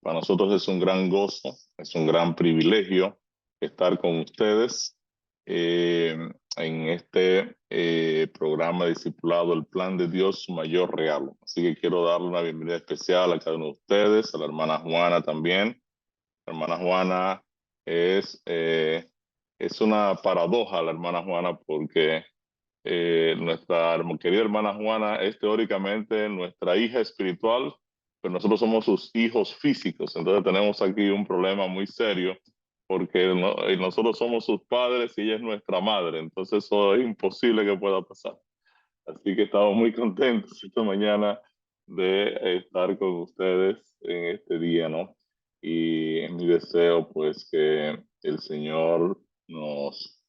Para nosotros es un gran gozo, es un gran privilegio estar con ustedes eh, en este programa discipulado, El Plan de Dios, su mayor regalo. Así que quiero darle una bienvenida especial a cada uno de ustedes, a la hermana Juana también. La hermana Juana es, eh, es una paradoja, la hermana Juana, porque nuestra querida hermana Juana es teóricamente nuestra hija espiritual, pero nosotros somos sus hijos físicos. Entonces tenemos aquí un problema muy serio porque nosotros somos sus padres y ella es nuestra madre. Entonces eso es imposible que pueda pasar. Así que estamos muy contentos esta mañana de estar con ustedes en este día, ¿no? Y es mi deseo pues que el Señor nos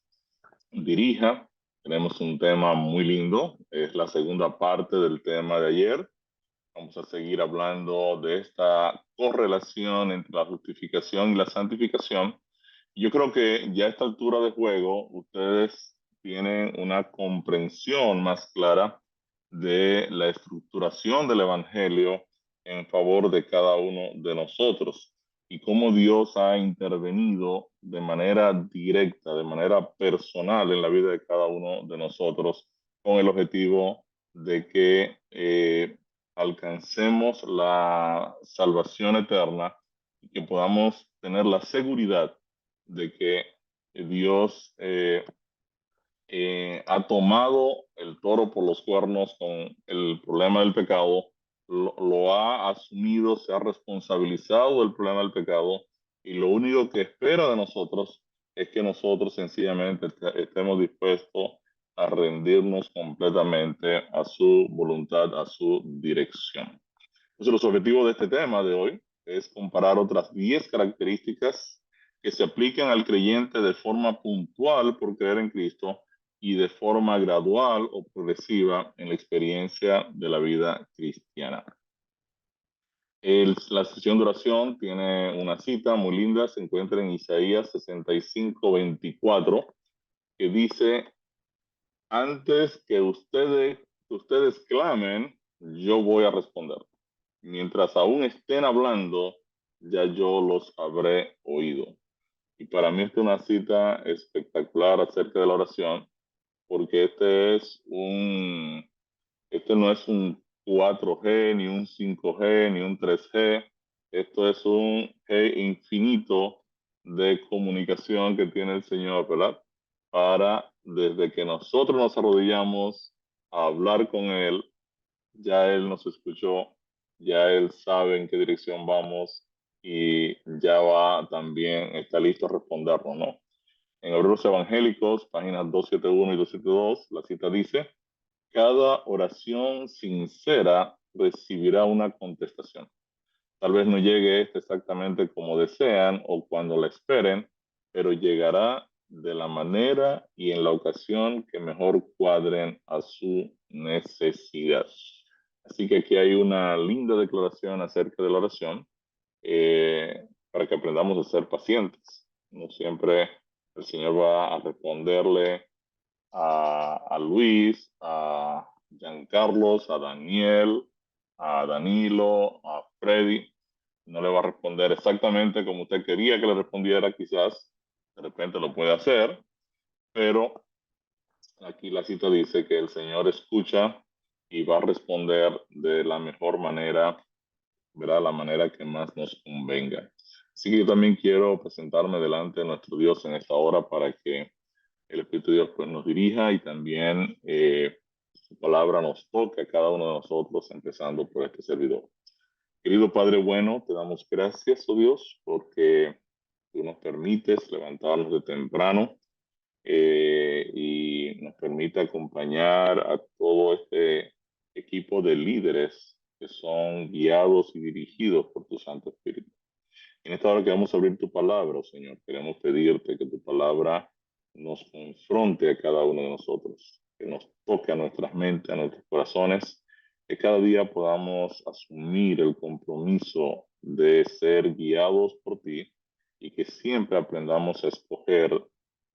dirija. Tenemos un tema muy lindo, es la segunda parte del tema de ayer. Vamos a seguir hablando de esta correlación entre la justificación y la santificación. Yo creo que ya a esta altura de juego ustedes tienen una comprensión más clara de la estructuración del Evangelio en favor de cada uno de nosotros y cómo Dios ha intervenido de manera directa, de manera personal en la vida de cada uno de nosotros con el objetivo de que alcancemos la salvación eterna y que podamos tener la seguridad de que Dios ha tomado el toro por los cuernos con el problema del pecado, lo ha asumido, se ha responsabilizado del problema del pecado y lo único que espera de nosotros es que nosotros sencillamente estemos dispuestos a rendirnos completamente a su voluntad, a su dirección. Entonces, los objetivos de este tema de hoy es comparar otras 10 características que se aplican al creyente de forma puntual por creer en Cristo y de forma gradual o progresiva en la experiencia de la vida cristiana. La sesión de oración tiene una cita muy linda, se encuentra en Isaías 65:24, que dice, antes que ustedes clamen, yo voy a responder. Mientras aún estén hablando, ya yo los habré oído. Y para mí esta es una cita espectacular acerca de la oración, porque este no es un 4G, ni un 5G, ni un 3G. Esto es un G infinito de comunicación que tiene el Señor, ¿verdad? Para desde que nosotros nos arrodillamos a hablar con Él, ya Él nos escuchó, ya Él sabe en qué dirección vamos y ya va también, está listo a respondernos, ¿no? En Obreros Evangélicos, páginas 271 y 272, la cita dice, cada oración sincera recibirá una contestación. Tal vez no llegue esta exactamente como desean o cuando la esperen, pero llegará de la manera y en la ocasión que mejor cuadren a su necesidad. Así que aquí hay una linda declaración acerca de la oración para que aprendamos a ser pacientes. No siempre el Señor va a responderle a Luis, a Giancarlos, a Daniel, a Danilo, a Freddy. No le va a responder exactamente como usted quería que le respondiera, quizás de repente lo puede hacer, pero aquí la cita dice que el Señor escucha y va a responder de la mejor manera, ¿verdad? La manera que más nos convenga. Así que yo también quiero presentarme delante de nuestro Dios en esta hora para que el Espíritu de Dios pues, nos dirija y también su palabra nos toque a cada uno de nosotros, empezando por este servidor. Querido Padre bueno, te damos gracias, oh Dios, porque tú nos permites levantarnos de temprano y nos permite acompañar a todo este equipo de líderes que son guiados y dirigidos por tu Santo Espíritu. En esta hora queremos abrir tu palabra, oh Señor. Queremos pedirte que tu palabra nos confronte a cada uno de nosotros, que nos toque a nuestras mentes, a nuestros corazones, que cada día podamos asumir el compromiso de ser guiados por ti y que siempre aprendamos a escoger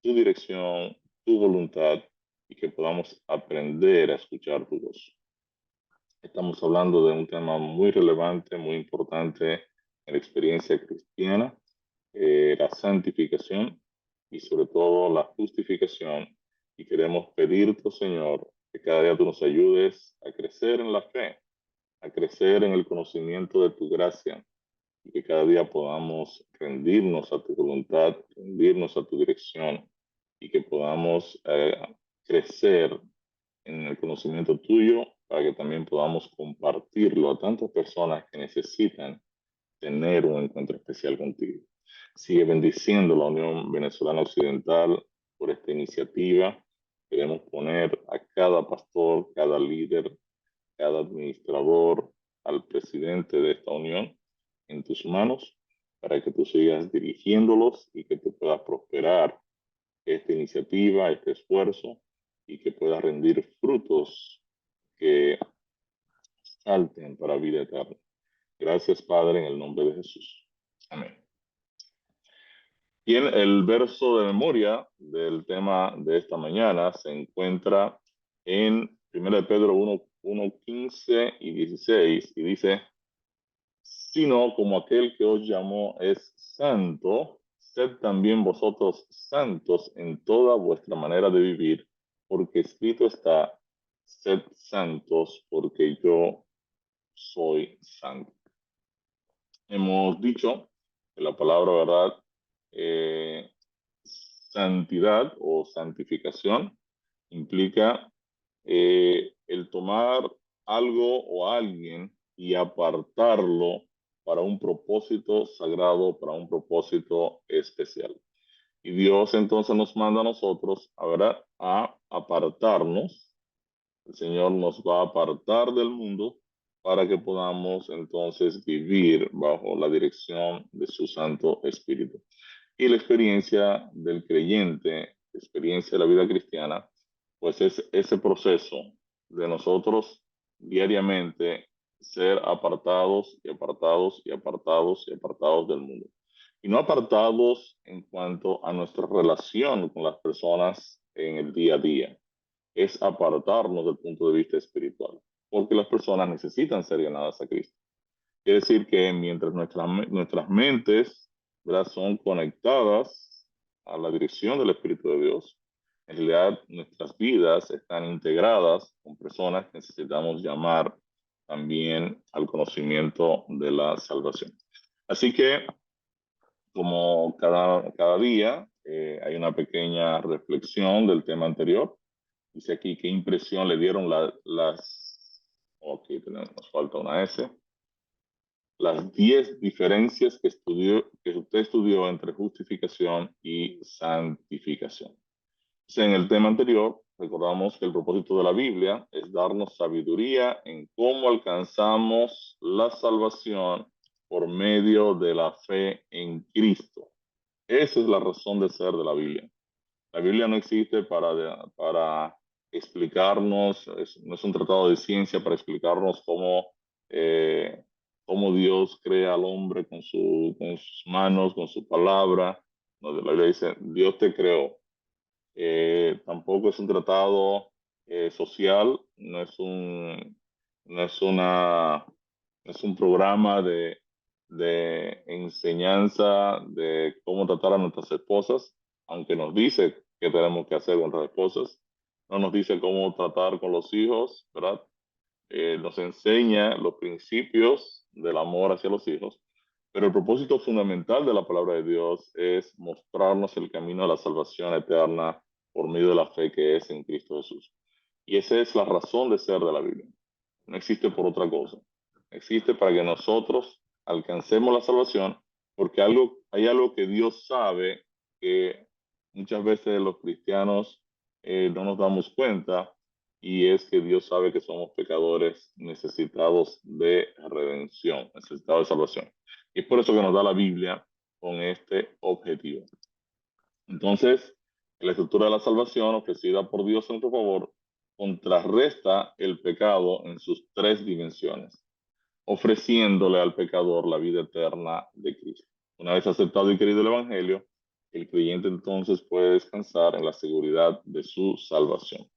tu dirección, tu voluntad y que podamos aprender a escuchar tu voz. Estamos hablando de un tema muy relevante, muy importante en la experiencia cristiana, la santificación y sobre todo la justificación. Y queremos pedirte, Señor, que cada día tú nos ayudes a crecer en la fe, a crecer en el conocimiento de tu gracia y que cada día podamos rendirnos a tu voluntad, rendirnos a tu dirección y que podamos crecer en el conocimiento tuyo para que también podamos compartirlo a tantas personas que necesitan tener un encuentro especial contigo. Sigue bendiciendo la Unión Venezolana Occidental por esta iniciativa. Queremos poner a cada pastor, cada líder, cada administrador, al presidente de esta unión en tus manos para que tú sigas dirigiéndolos y que tú puedas prosperar esta iniciativa, este esfuerzo y que puedas rendir frutos que salten para vida eterna. Gracias, Padre, en el nombre de Jesús. Amén. Y el verso de memoria del tema de esta mañana se encuentra en 1 Pedro 1, 15 y 16 y dice, sino como aquel que os llamó es santo, sed también vosotros santos en toda vuestra manera de vivir, porque escrito está, sed santos porque yo soy santo. Hemos dicho que la palabra, ¿verdad? Eh, Santidad o santificación implica el tomar algo o alguien y apartarlo para un propósito sagrado, para un propósito especial. Y Dios entonces nos manda a nosotros, ¿verdad?, a apartarnos. El Señor nos va a apartar del mundo para que podamos entonces vivir bajo la dirección de su Santo Espíritu. Y la experiencia del creyente, la experiencia de la vida cristiana, pues es ese proceso de nosotros diariamente ser apartados y apartados y apartados y apartados del mundo. Y no apartados en cuanto a nuestra relación con las personas en el día a día, es apartarnos del punto de vista espiritual, porque las personas necesitan ser ganadas a Cristo. Quiere decir que mientras nuestras mentes, ¿verdad?, son conectadas a la dirección del Espíritu de Dios, en realidad nuestras vidas están integradas con personas que necesitamos llamar también al conocimiento de la salvación. Así que, como cada día, hay una pequeña reflexión del tema anterior. Dice aquí, ¿qué impresión le dieron ok, nos falta una S, las 10 diferencias que usted estudió entre justificación y santificación? En el tema anterior, recordamos que el propósito de la Biblia es darnos sabiduría en cómo alcanzamos la salvación por medio de la fe en Cristo. Esa es la razón de ser de la Biblia. La Biblia no existe para explicarnos, no es un tratado de ciencia para explicarnos eh, cómo Dios crea al hombre con sus manos, con su palabra. No, la Biblia dice, Dios te creó. Tampoco es un tratado social, no es una, no es un programa de enseñanza de cómo tratar a nuestras esposas, aunque nos dice qué tenemos que hacer con nuestras esposas. No nos dice cómo tratar con los hijos, ¿verdad? Nos enseña los principios del amor hacia los hijos, pero el propósito fundamental de la palabra de Dios es mostrarnos el camino a la salvación eterna por medio de la fe que es en Cristo Jesús. Y esa es la razón de ser de la Biblia. No existe por otra cosa. Existe para que nosotros alcancemos la salvación, porque hay algo que Dios sabe que muchas veces los cristianos no nos damos cuenta, y es que Dios sabe que somos pecadores necesitados de redención, necesitados de salvación. Y es por eso que nos da la Biblia con este objetivo. Entonces, la estructura de la salvación ofrecida por Dios en nuestro favor contrarresta el pecado en sus tres dimensiones, ofreciéndole al pecador la vida eterna de Cristo. Una vez aceptado y querido el Evangelio, el creyente entonces puede descansar en la seguridad de su salvación.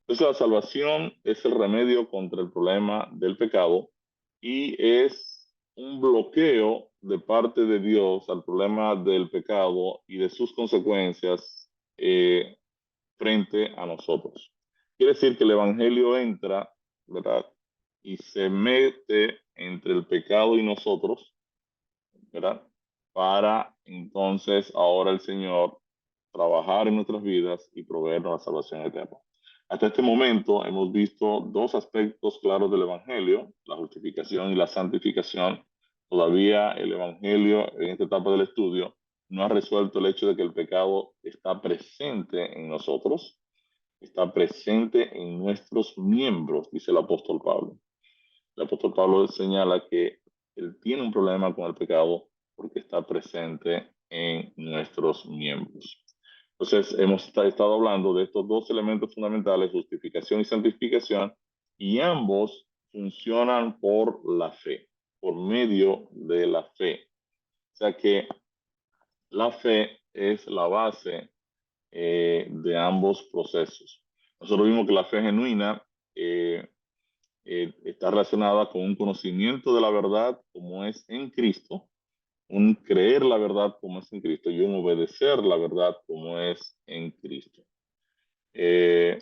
Entonces, la salvación es el remedio contra el problema del pecado y es un bloqueo de parte de Dios al problema del pecado y de sus consecuencias frente a nosotros. Quiere decir que el Evangelio entra, ¿verdad? Y se mete entre el pecado y nosotros, ¿verdad? Para entonces ahora el Señor trabajar en nuestras vidas y proveernos la salvación eterna. Hasta este momento hemos visto dos aspectos claros del Evangelio, la justificación y la santificación. Todavía el Evangelio en esta etapa del estudio no ha resuelto el hecho de que el pecado está presente en nosotros, está presente en nuestros miembros, dice el apóstol Pablo. El apóstol Pablo señala que él tiene un problema con el pecado porque está presente en nuestros miembros. Entonces, hemos estado hablando de estos dos elementos fundamentales, justificación y santificación, y ambos funcionan por la fe, por medio de la fe. O sea que la fe es la base de ambos procesos. Nosotros vimos que la fe genuina está relacionada con un conocimiento de la verdad como es en Cristo, un creer la verdad como es en Cristo y un obedecer la verdad como es en Cristo. Eh,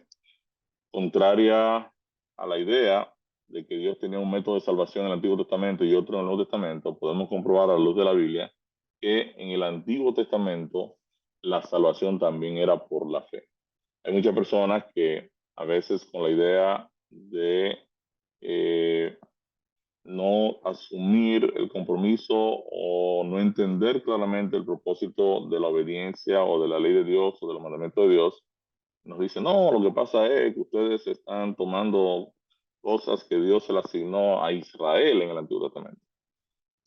Contraria a la idea de que Dios tenía un método de salvación en el Antiguo Testamento y otro en el Nuevo Testamento, podemos comprobar a la luz de la Biblia que en el Antiguo Testamento la salvación también era por la fe. Hay muchas personas que a veces con la idea de eh, no asumir el compromiso o no entender claramente el propósito de la obediencia o de la ley de Dios o de los mandamientos de Dios, nos dicen, no, lo que pasa es que ustedes están tomando cosas que Dios se le asignó a Israel en el Antiguo Testamento.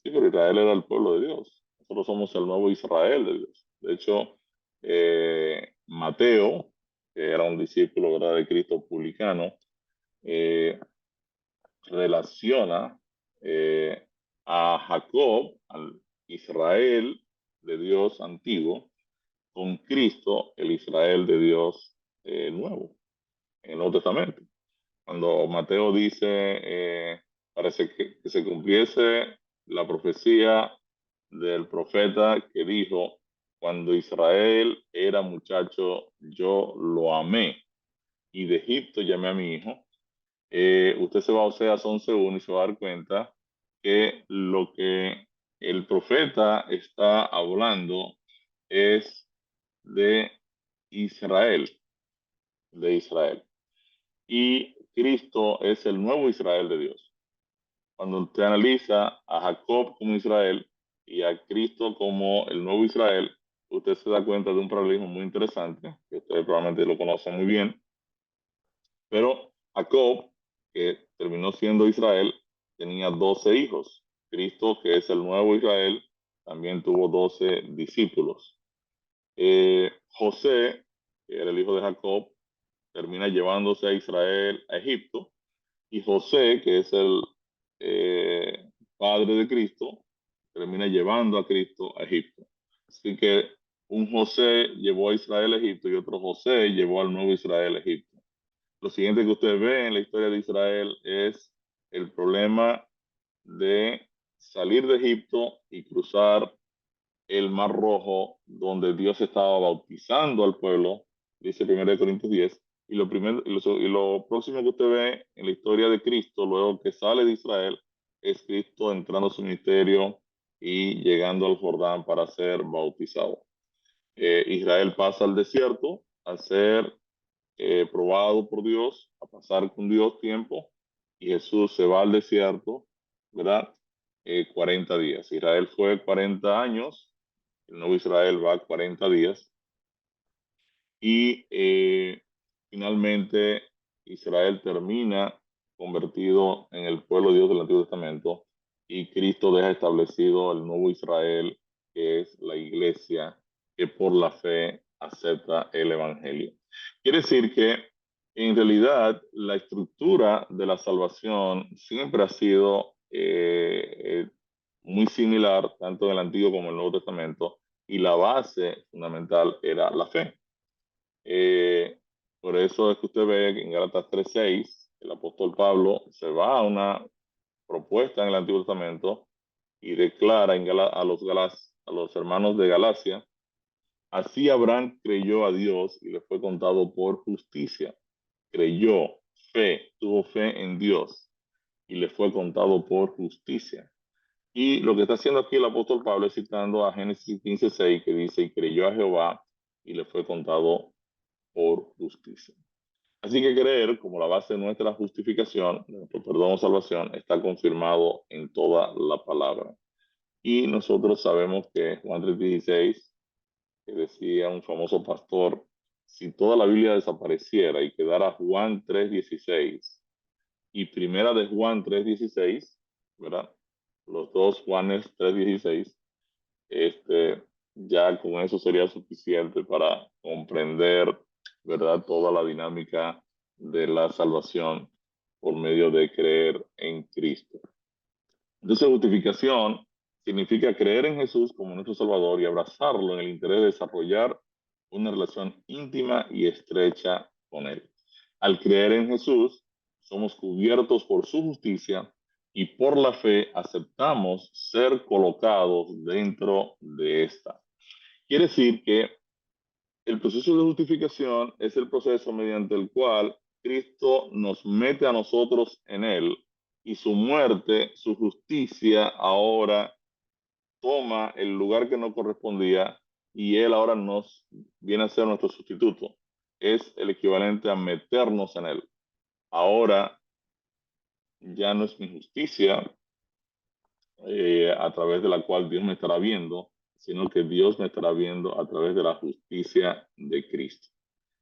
Sí, pero Israel era el pueblo de Dios. Nosotros somos el nuevo Israel de Dios. De hecho, Mateo, que era un discípulo, ¿verdad?, de Cristo publicano, eh, relaciona a Jacob, al Israel de Dios antiguo, con Cristo, el Israel de Dios nuevo, en el Nuevo Testamento. Cuando Mateo dice, parece que se cumpliese la profecía del profeta que dijo, cuando Israel era muchacho, yo lo amé, y de Egipto llamé a mi hijo. Usted se va a Oseas 11:1 y se va a dar cuenta que lo que el profeta está hablando es de Israel, de Israel. Y Cristo es el nuevo Israel de Dios. Cuando usted analiza a Jacob como Israel y a Cristo como el nuevo Israel, usted se da cuenta de un paralelismo muy interesante, que ustedes probablemente lo conocen muy bien, pero Jacob, que terminó siendo Israel, tenía 12 hijos. Cristo, que es el nuevo Israel, también tuvo 12 discípulos. José, que era el hijo de Jacob, termina llevándose a Israel a Egipto, y José, que es el padre de Cristo, termina llevando a Cristo a Egipto. Así que un José llevó a Israel a Egipto y otro José llevó al nuevo Israel a Egipto. Lo siguiente que usted ve en la historia de Israel es el problema de salir de Egipto y cruzar el Mar Rojo, donde Dios estaba bautizando al pueblo, dice 1 Corintios 10, y lo próximo que usted ve en la historia de Cristo, luego que sale de Israel, es Cristo entrando a su ministerio y llegando al Jordán para ser bautizado. Israel pasa al desierto a ser probado por Dios, a pasar con Dios tiempo, y Jesús se va al desierto, ¿verdad? 40 días. Israel fue 40 años, el nuevo Israel va 40 días, y finalmente Israel termina convertido en el pueblo de Dios del Antiguo Testamento, y Cristo deja establecido el nuevo Israel, que es la iglesia que por la fe acepta el Evangelio. Quiere decir que en realidad la estructura de la salvación siempre ha sido muy similar, tanto en el Antiguo como en el Nuevo Testamento, y la base fundamental era la fe. Por eso es que usted ve que en Gálatas 3:6 el apóstol Pablo se va a una propuesta en el Antiguo Testamento y declara a los hermanos de Galacia: así Abraham creyó a Dios y le fue contado por justicia. Creyó, tuvo fe en Dios y le fue contado por justicia. Y lo que está haciendo aquí el apóstol Pablo es citando a Génesis 15:6, que dice: y creyó a Jehová y le fue contado por justicia. Así que creer, como la base de nuestra justificación, de nuestro perdón o salvación, está confirmado en toda la palabra. Y nosotros sabemos que Juan 3:16, que decía un famoso pastor: si toda la Biblia desapareciera y quedara Juan 3:16 y Primera de Juan 3:16, ¿verdad? Los dos Juanes 3:16, ya con eso sería suficiente para comprender, ¿verdad?, toda la dinámica de la salvación por medio de creer en Cristo. Entonces, justificación significa creer en Jesús como nuestro Salvador y abrazarlo en el interés de desarrollar una relación íntima y estrecha con Él. Al creer en Jesús, somos cubiertos por su justicia y por la fe aceptamos ser colocados dentro de esta. Quiere decir que el proceso de justificación es el proceso mediante el cual Cristo nos mete a nosotros en Él, y su muerte, su justicia, ahora toma el lugar que nos correspondía, y Él ahora nos viene a ser nuestro sustituto. Es el equivalente a meternos en Él. Ahora ya no es mi justicia, a través de la cual Dios me estará viendo, sino que Dios me estará viendo a través de la justicia de Cristo.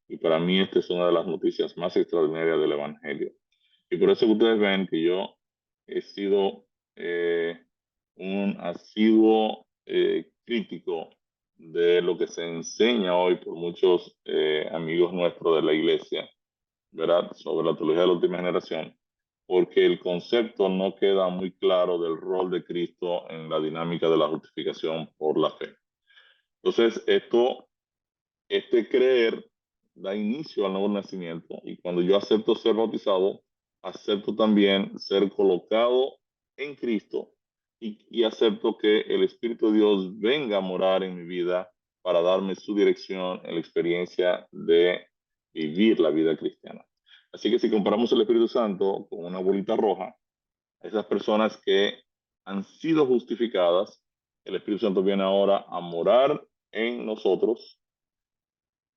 Y para mí esta es una de las noticias más extraordinarias del Evangelio. Y por eso ustedes ven que yo he sido un asiduo crítico de lo que se enseña hoy por muchos amigos nuestros de la iglesia, ¿verdad?, sobre la teología de la última generación, porque el concepto no queda muy claro del rol de Cristo en la dinámica de la justificación por la fe. Entonces, este creer da inicio al nuevo nacimiento, y cuando yo acepto ser bautizado, acepto también ser colocado en Cristo, y acepto que el Espíritu de Dios venga a morar en mi vida para darme su dirección en la experiencia de vivir la vida cristiana. Así que si comparamos el Espíritu Santo con una bolita roja, esas personas que han sido justificadas, el Espíritu Santo viene ahora a morar en nosotros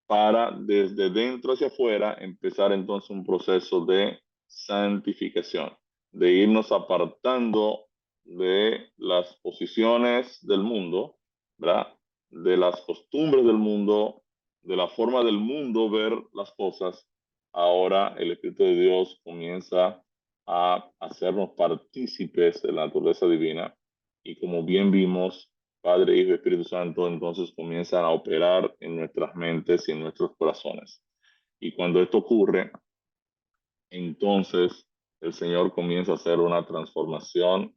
para desde dentro hacia afuera empezar entonces un proceso de santificación, de irnos apartando de las posiciones del mundo, ¿verdad?, de las costumbres del mundo, de la forma del mundo ver las cosas. Ahora el Espíritu de Dios comienza a hacernos partícipes de la naturaleza divina, y como bien vimos, Padre, Hijo y Espíritu Santo entonces comienzan a operar en nuestras mentes y en nuestros corazones. Y cuando esto ocurre, entonces el Señor comienza a hacer una transformación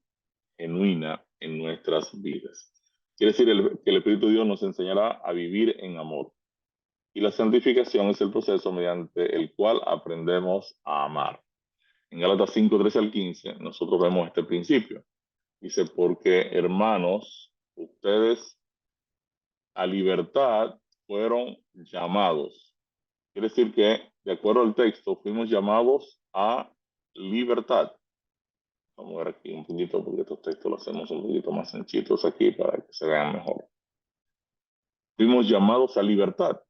genuina en nuestras vidas. Quiere decir que el Espíritu de Dios nos enseñará a vivir en amor. Y la santificación es el proceso mediante el cual aprendemos a amar. En Gálatas 5:13 al 15, nosotros vemos este principio. Dice: porque hermanos, ustedes a libertad fueron llamados. Quiere decir que, de acuerdo al texto, fuimos llamados a libertad. Vamos a ver aquí un poquito, porque estos textos los hacemos un poquito más anchitos aquí para que se vean mejor. Fuimos llamados a libertad.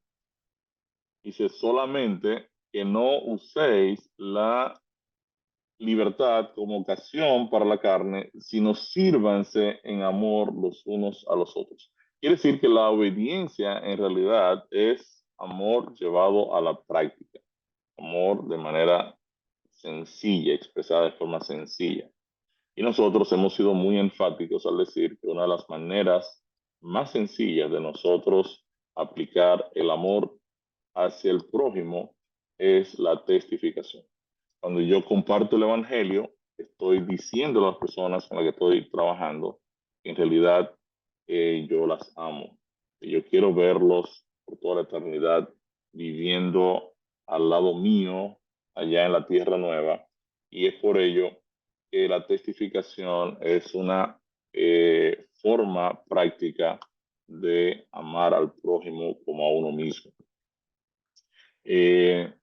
Dice: solamente que no uséis la libertad como ocasión para la carne, sino sírvanse en amor los unos a los otros. Quiere decir que la obediencia en realidad es amor llevado a la práctica, amor de manera sencilla, expresada de forma sencilla. Y nosotros hemos sido muy enfáticos al decir que una de las maneras más sencillas de nosotros aplicar el amor hacia el prójimo es la testificación. Cuando yo comparto el Evangelio, estoy diciendo a las personas con las que estoy trabajando que en realidad yo las amo, que yo quiero verlos por toda la eternidad viviendo al lado mío, allá en la tierra nueva. Y es por ello que la testificación es una forma práctica de amar al prójimo como a uno mismo. Eh,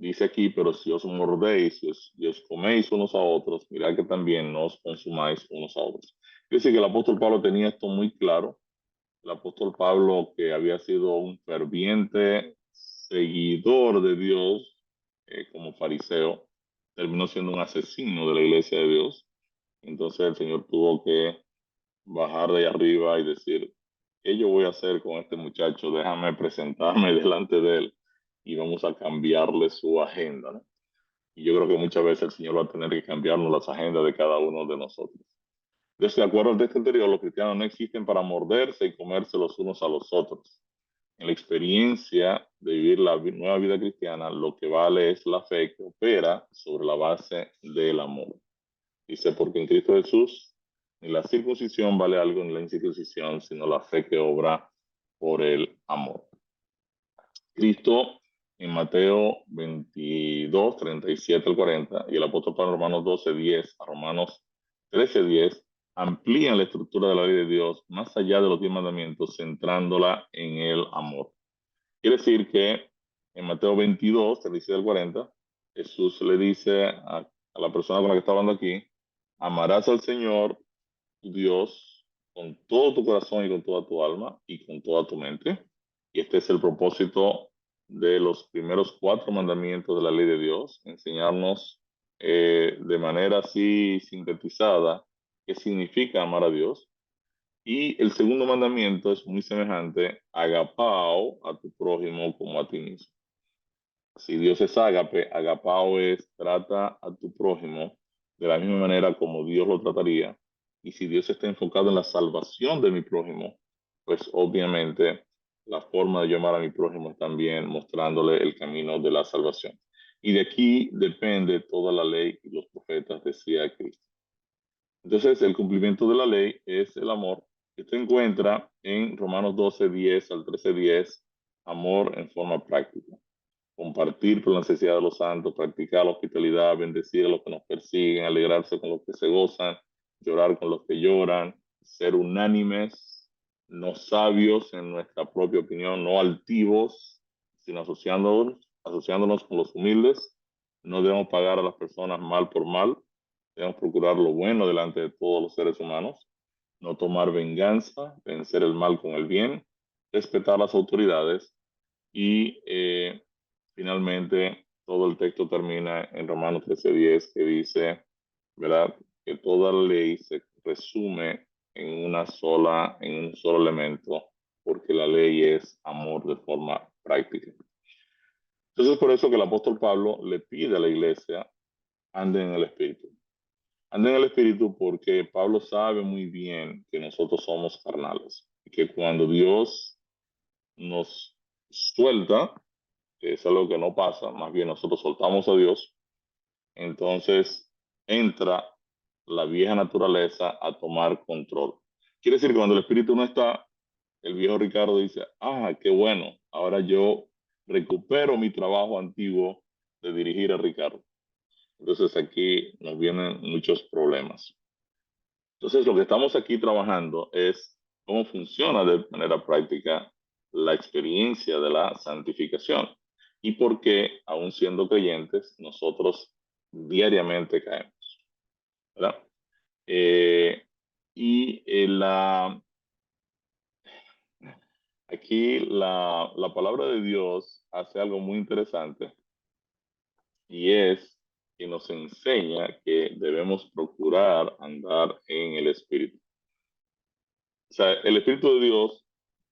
Dice aquí, pero si os mordéis y os coméis unos a otros, mirad que también no os consumáis unos a otros. Dice que el apóstol Pablo tenía esto muy claro. El apóstol Pablo, que había sido un ferviente seguidor de Dios como fariseo, terminó siendo un asesino de la iglesia de Dios. Entonces el Señor tuvo que bajar de ahí arriba y decir, ¿qué yo voy a hacer con este muchacho? Déjame presentarme delante de él y vamos a cambiarle su agenda, ¿no? Y yo creo que muchas veces el Señor va a tener que cambiarnos las agendas de cada uno de nosotros. Desde acuerdo al texto anterior, los cristianos no existen para morderse y comerse los unos a los otros. En la experiencia de vivir la nueva vida cristiana, lo que vale es la fe que opera sobre la base del amor. Dice, porque en Cristo Jesús ni la circuncisión vale algo ni la incircuncisión, sino la fe que obra por el amor. Cristo en Mateo 22, 37 al 40 y el apóstol Pablo en Romanos 12, 10 a Romanos 13, 10 amplían la estructura de la ley de Dios más allá de los 10 mandamientos, centrándola en el amor. Quiere decir que en Mateo 22, 37 al 40, Jesús le dice a la persona con la que está hablando aquí, amarás al Señor tu Dios con todo tu corazón y con toda tu alma y con toda tu mente. Y este es el propósito de los primeros 4 mandamientos de la ley de Dios, enseñarnos de manera así sintetizada qué significa amar a Dios. Y el segundo mandamiento es muy semejante, agapao a tu prójimo como a ti mismo. Si Dios es ágape, agapao es trata a tu prójimo de la misma manera como Dios lo trataría. Y si Dios está enfocado en la salvación de mi prójimo, pues obviamente la forma de llamar a mi prójimo es también mostrándole el camino de la salvación. Y de aquí depende toda la ley y los profetas, decía Cristo. Entonces, el cumplimiento de la ley es el amor que se encuentra en Romanos 12, 10 al 13, 10, amor en forma práctica. Compartir por la necesidad de los santos, practicar la hospitalidad, bendecir a los que nos persiguen, alegrarse con los que se gozan, llorar con los que lloran, ser unánimes, no sabios en nuestra propia opinión, no altivos, sino asociándonos con los humildes. No debemos pagar a las personas mal por mal, debemos procurar lo bueno delante de todos los seres humanos, no tomar venganza, vencer el mal con el bien, respetar las autoridades y finalmente todo el texto termina en Romanos 13:10 que dice, ¿verdad? Que toda la ley se resume en un solo elemento, porque la ley es amor de forma práctica. Entonces, por eso que el apóstol Pablo le pide a la iglesia, ande en el Espíritu. Ande en el Espíritu porque Pablo sabe muy bien que nosotros somos carnales y que cuando Dios nos suelta, que es algo que no pasa, más bien nosotros soltamos a Dios, entonces entra la vieja naturaleza a tomar control. Quiere decir que cuando el espíritu no está, el viejo Ricardo dice, ah, qué bueno, ahora yo recupero mi trabajo antiguo de dirigir a Ricardo. Entonces aquí nos vienen muchos problemas. Entonces lo que estamos aquí trabajando es cómo funciona de manera práctica la experiencia de la santificación y por qué, aún siendo creyentes, nosotros diariamente caemos, ¿verdad? Eh, y aquí la palabra de Dios hace algo muy interesante y es que nos enseña que debemos procurar andar en el Espíritu. O sea, el Espíritu de Dios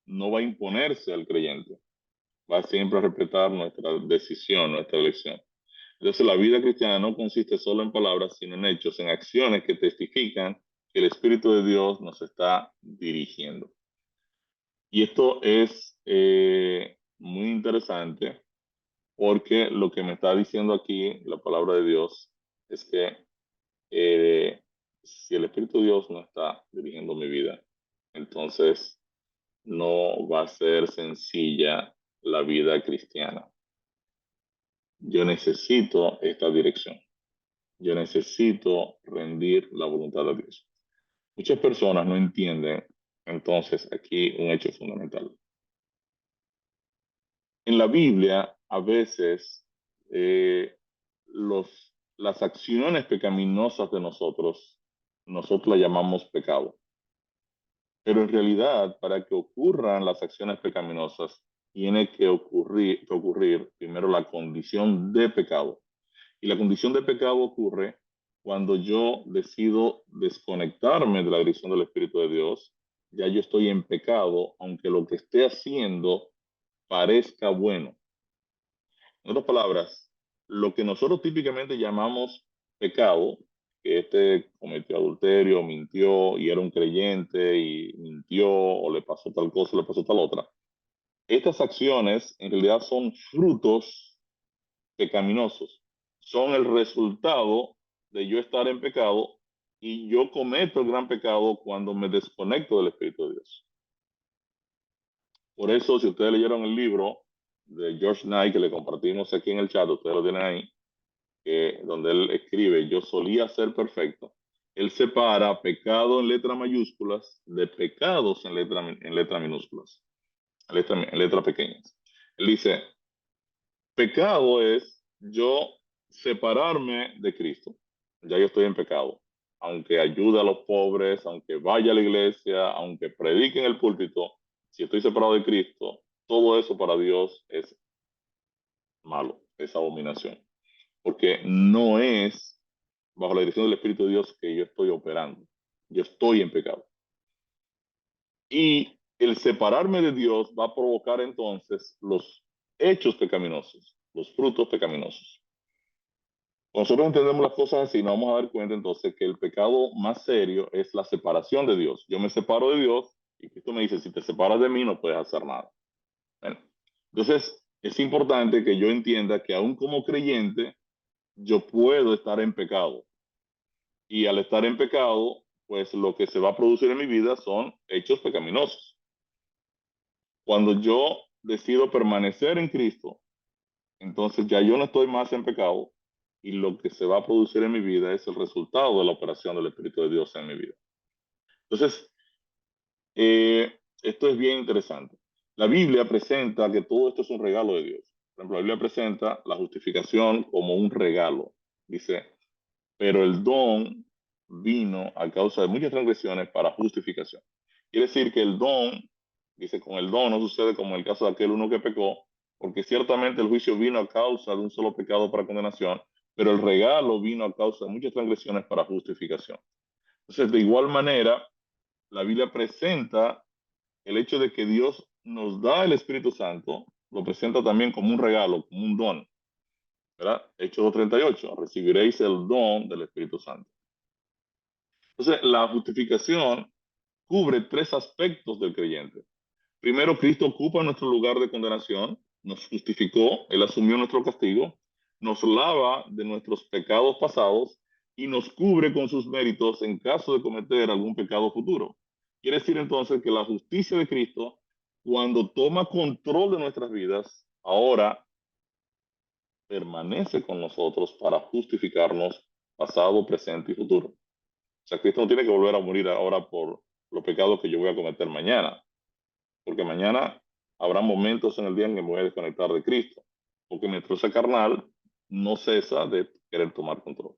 no va a imponerse al creyente, va siempre a respetar nuestra decisión, nuestra elección. Entonces, la vida cristiana no consiste solo en palabras, sino en hechos, en acciones que testifican que el Espíritu de Dios nos está dirigiendo. Y esto es muy interesante porque lo que me está diciendo aquí la palabra de Dios es que si el Espíritu de Dios no está dirigiendo mi vida, entonces no va a ser sencilla la vida cristiana. Yo necesito esta dirección. Yo necesito rendir la voluntad de Dios. Muchas personas no entienden, entonces, aquí un hecho fundamental. En la Biblia, a veces, eh, las acciones pecaminosas de nosotros las llamamos pecado. Pero en realidad, para que ocurran las acciones pecaminosas, tiene que ocurrir primero la condición de pecado. Y la condición de pecado ocurre cuando yo decido desconectarme de la dirección del Espíritu de Dios. Ya yo estoy en pecado, aunque lo que esté haciendo parezca bueno. En otras palabras, lo que nosotros típicamente llamamos pecado, que este cometió adulterio, mintió y era un creyente y mintió o le pasó tal cosa, le pasó tal otra. Estas acciones en realidad son frutos pecaminosos. Son el resultado de yo estar en pecado y yo cometo el gran pecado cuando me desconecto del Espíritu de Dios. Por eso, si ustedes leyeron el libro de George Knight que le compartimos aquí en el chat, ustedes lo tienen ahí, donde él escribe, yo solía ser perfecto. Él separa pecado en letras mayúsculas de pecados en letras minúsculas, en letras pequeñas. Él dice, pecado es yo separarme de Cristo. Ya yo estoy en pecado. Aunque ayude a los pobres, aunque vaya a la iglesia, aunque predique en el púlpito, si estoy separado de Cristo, todo eso para Dios es malo, es abominación. Porque no es bajo la dirección del Espíritu de Dios que yo estoy operando. Yo estoy en pecado. Y el separarme de Dios va a provocar entonces los hechos pecaminosos, los frutos pecaminosos. Cuando nosotros entendemos las cosas así, nos vamos a dar cuenta entonces que el pecado más serio es la separación de Dios. Yo me separo de Dios y Cristo me dice, si te separas de mí no puedes hacer nada. Bueno, entonces es importante que yo entienda que aún como creyente, yo puedo estar en pecado. Y al estar en pecado, pues lo que se va a producir en mi vida son hechos pecaminosos. Cuando yo decido permanecer en Cristo, entonces ya yo no estoy más en pecado y lo que se va a producir en mi vida es el resultado de la operación del Espíritu de Dios en mi vida. Entonces, esto es bien interesante. La Biblia presenta que todo esto es un regalo de Dios. Por ejemplo, la Biblia presenta la justificación como un regalo. Dice, pero el don vino a causa de muchas transgresiones para justificación. Quiere decir que el don, dice, con el don no sucede como en el caso de aquel uno que pecó, porque ciertamente el juicio vino a causa de un solo pecado para condenación, pero el regalo vino a causa de muchas transgresiones para justificación. Entonces, de igual manera, la Biblia presenta el hecho de que Dios nos da el Espíritu Santo, lo presenta también como un regalo, como un don, ¿verdad? Hechos 2:38, recibiréis el don del Espíritu Santo. Entonces, la justificación cubre tres aspectos del creyente. Primero, Cristo ocupa nuestro lugar de condenación, nos justificó, Él asumió nuestro castigo, nos lava de nuestros pecados pasados y nos cubre con sus méritos en caso de cometer algún pecado futuro. Quiere decir entonces que la justicia de Cristo, cuando toma control de nuestras vidas, ahora permanece con nosotros para justificarnos pasado, presente y futuro. O sea, Cristo no tiene que volver a morir ahora por los pecados que yo voy a cometer mañana, porque mañana habrá momentos en el día en que me voy a desconectar de Cristo, porque mi naturaleza carnal no cesa de querer tomar control.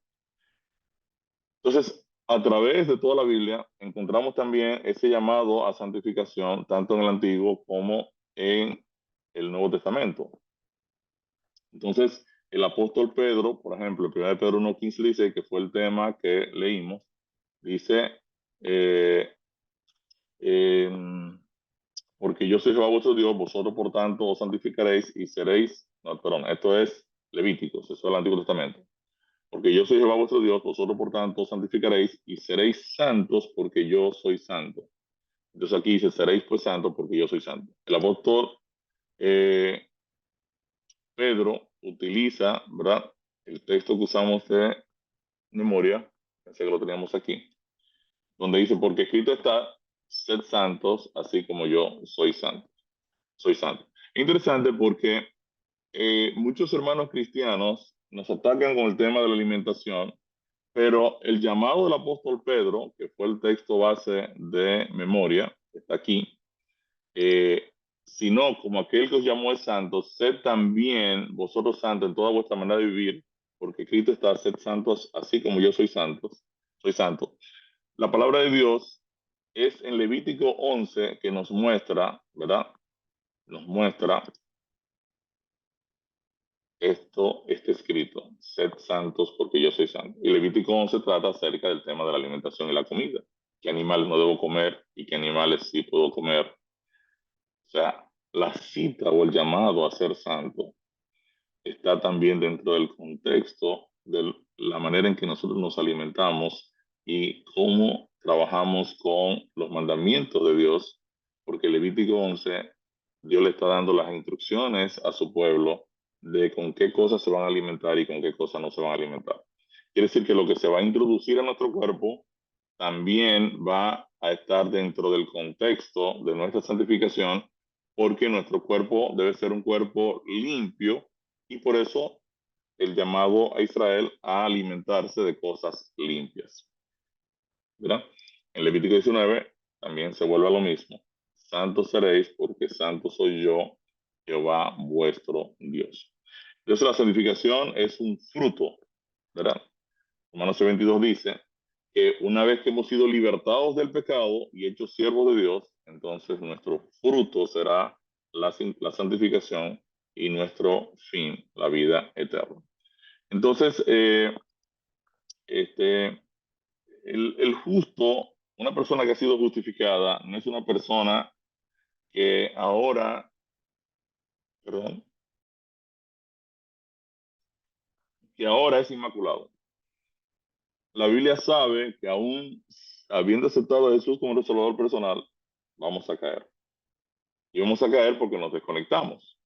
Entonces, a través de toda la Biblia encontramos también ese llamado a santificación, tanto en el Antiguo como en el Nuevo Testamento. Entonces, el apóstol Pedro, por ejemplo, en 1 Pedro 1:15 dice, que fue el tema que leímos, dice, eh, eh, porque yo soy Jehová vuestro Dios, vosotros por tanto os santificaréis y seréis, no, perdón, esto es Levíticos, eso es el Antiguo Testamento. Porque yo soy Jehová vuestro Dios, vosotros por tanto os santificaréis y seréis santos porque yo soy santo. Entonces aquí dice, seréis pues santos porque yo soy santo. El apóstol eh, Pedro utiliza, ¿verdad? El texto que usamos de memoria, pensé que lo teníamos aquí, donde dice, porque escrito está, sed santos, así como yo soy santo. Soy santo. Interesante porque muchos hermanos cristianos nos atacan con el tema de la alimentación Pero el llamado del apóstol Pedro, que fue el texto base de memoria, que está aquí, sino como aquel que os llamó es santo, sed también vosotros santos en toda vuestra manera de vivir, porque Cristo está, sed santos así como yo soy santo. La palabra de Dios es en Levítico 11 que nos muestra, ¿verdad? Nos muestra esto está escrito, sed santos porque yo soy santo. Y Levítico 11 trata acerca del tema de la alimentación y la comida. ¿Qué animales no debo comer y qué animales sí puedo comer? O sea, la cita o el llamado a ser santo está también dentro del contexto de la manera en que nosotros nos alimentamos y cómo trabajamos con los mandamientos de Dios, porque Levítico 11, Dios le está dando las instrucciones a su pueblo de con qué cosas se van a alimentar y con qué cosas no se van a alimentar. Quiere decir que lo que se va a introducir a nuestro cuerpo también va a estar dentro del contexto de nuestra santificación, porque nuestro cuerpo debe ser un cuerpo limpio y por eso el llamado a Israel a alimentarse de cosas limpias. ¿Verdad? En Levítico 19 también se vuelve a lo mismo. Santos seréis porque santo soy yo, Jehová vuestro Dios. Entonces la santificación es un fruto, ¿verdad? Romanos 22 dice que una vez que hemos sido libertados del pecado y hechos siervos de Dios, entonces nuestro fruto será la santificación y nuestro fin, la vida eterna. Entonces, este, el justo, una persona que ha sido justificada, no es una persona que ahora, perdón, que ahora es inmaculado. La Biblia sabe que aún habiendo aceptado a Jesús como nuestro Salvador personal, vamos a caer. Y vamos a caer porque nos desconectamos.